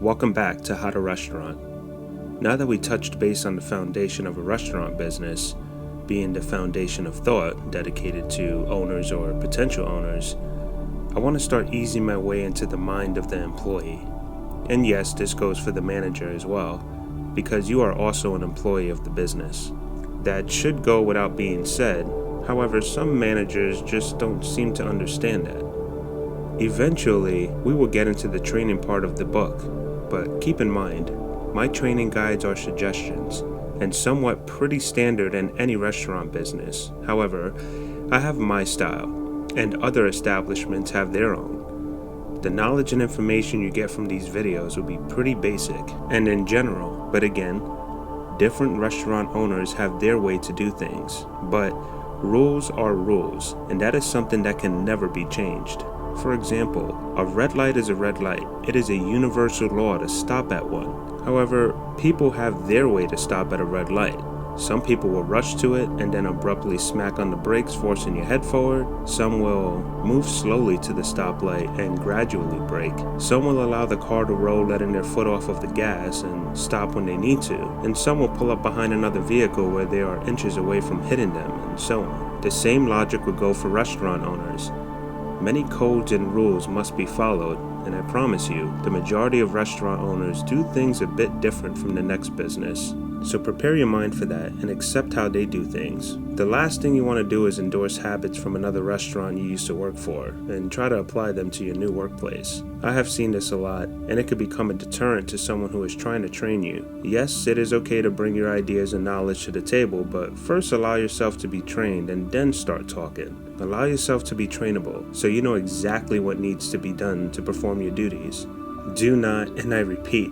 Welcome back to How to Restaurant. Now that we touched base on the foundation of a restaurant business, being the foundation of thought dedicated to owners or potential owners, I want to start easing my way into the mind of the employee. And yes, this goes for the manager as well, because you are also an employee of the business. That should go without being said. However, some managers just don't seem to understand that. Eventually, we will get into the training part of the book, but keep in mind, my training guides are suggestions and somewhat pretty standard in any restaurant business. However, I have my style, and other establishments have their own. The knowledge and information you get from these videos will be pretty basic and in general, but again, different restaurant owners have their way to do things, but rules are rules, and that is something that can never be changed. For example, a red light is a red light. It is a universal law to stop at one. However, people have their way to stop at a red light. Some people will rush to it and then abruptly smack on the brakes, forcing your head forward. Some will move slowly to the stoplight and gradually brake. Some will allow the car to roll, letting their foot off of the gas and stop when they need to. And some will pull up behind another vehicle where they are inches away from hitting them, and so on. The same logic would go for restaurant owners. Many codes and rules must be followed, and I promise you, the majority of restaurant owners do things a bit different from the next business. So prepare your mind for that and accept how they do things. The last thing you want to do is endorse habits from another restaurant you used to work for and try to apply them to your new workplace. I have seen this a lot, and it could become a deterrent to someone who is trying to train you. Yes, it is okay to bring your ideas and knowledge to the table, but first allow yourself to be trained and then start talking. Allow yourself to be trainable so you know exactly what needs to be done to perform your duties. Do not, and I repeat,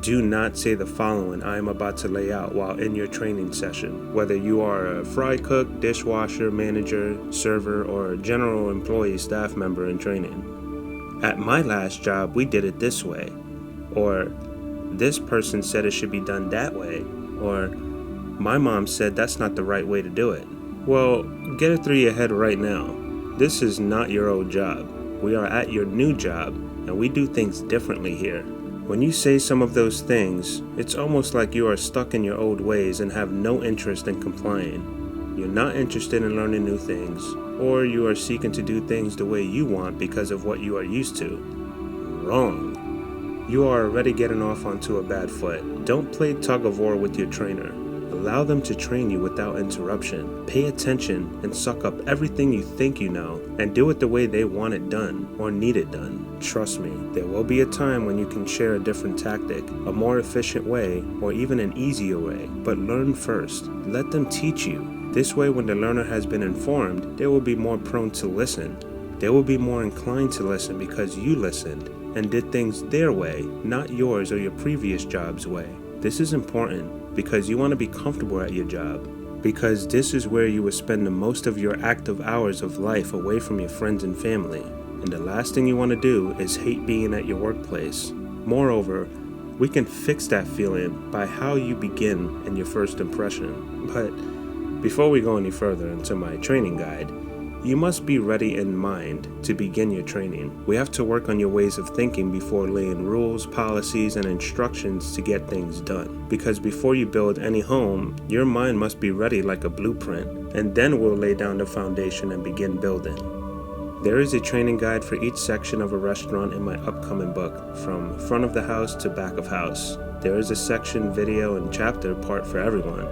do not say the following I am about to lay out while in your training session, whether you are a fry cook, dishwasher, manager, server, or a general employee staff member in training. At my last job, we did it this way, or this person said it should be done that way, or my mom said that's not the right way to do it. Well, get it through your head right now. This is not your old job. We are at your new job, and we do things differently here. When you say some of those things, it's almost like you are stuck in your old ways and have no interest in complying. You're not interested in learning new things, or you are seeking to do things the way you want because of what you are used to. Wrong. You are already getting off onto a bad foot. Don't play tug of war with your trainer. Allow them to train you without interruption. Pay attention and suck up everything you think you know and do it the way they want it done or need it done. Trust me, there will be a time when you can share a different tactic, a more efficient way, or even an easier way. But learn first. Let them teach you. This way, when the learner has been informed, they will be more prone to listen. They will be more inclined to listen because you listened and did things their way, not yours or your previous job's way. This is important because you want to be comfortable at your job, because this is where you will spend the most of your active hours of life away from your friends and family. And the last thing you want to do is hate being at your workplace. Moreover, we can fix that feeling by how you begin in your first impression. But before we go any further into my training guide, you must be ready in mind to begin your training. We have to work on your ways of thinking before laying rules, policies, and instructions to get things done. Because before you build any home, your mind must be ready like a blueprint, and then we'll lay down the foundation and begin building. There is a training guide for each section of a restaurant in my upcoming book, from front of the house to back of house. There is a section, video, and chapter part for everyone.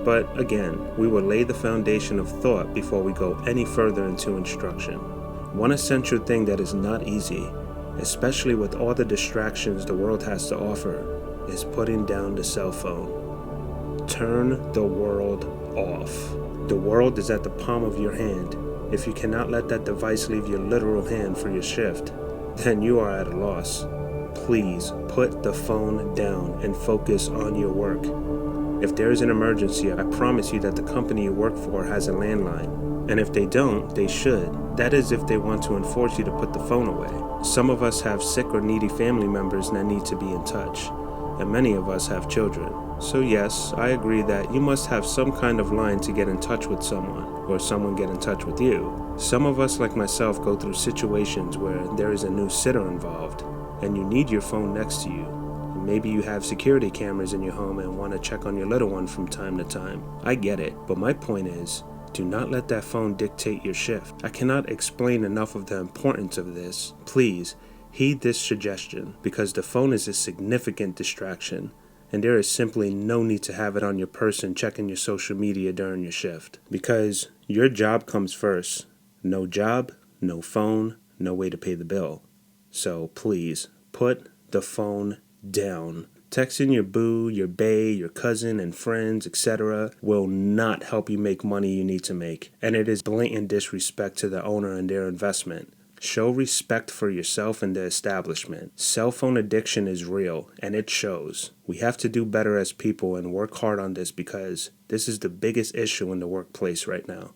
But again, we will lay the foundation of thought before we go any further into instruction. One essential thing that is not easy, especially with all the distractions the world has to offer, is putting down the cell phone. Turn the world off. The world is at the palm of your hand. If you cannot let that device leave your literal hand for your shift, then you are at a loss. Please put the phone down and focus on your work. If there is an emergency, I promise you that the company you work for has a landline. And if they don't, they should. That is if they want to enforce you to put the phone away. Some of us have sick or needy family members that need to be in touch. And many of us have children. So yes, I agree that you must have some kind of line to get in touch with someone, or someone get in touch with you. Some of us, like myself, go through situations where there is a new sitter involved. and you need your phone next to you. And maybe you have security cameras in your home and want to check on your little one from time to time. I get it, but my point is, do not let that phone dictate your shift. I cannot explain enough of the importance of this. Please, heed this suggestion, because the phone is a significant distraction, and there is simply no need to have it on your person checking your social media during your shift. Because your job comes first. No job, no phone, no way to pay the bill. So please, put the phone down. Texting your boo, your bae, your cousin, and friends, etc. will not help you make money you need to make. And it is blatant disrespect to the owner and their investment. Show respect for yourself and the establishment. Cell phone addiction is real, and it shows. We have to do better as people and work hard on this, because this is the biggest issue in the workplace right now.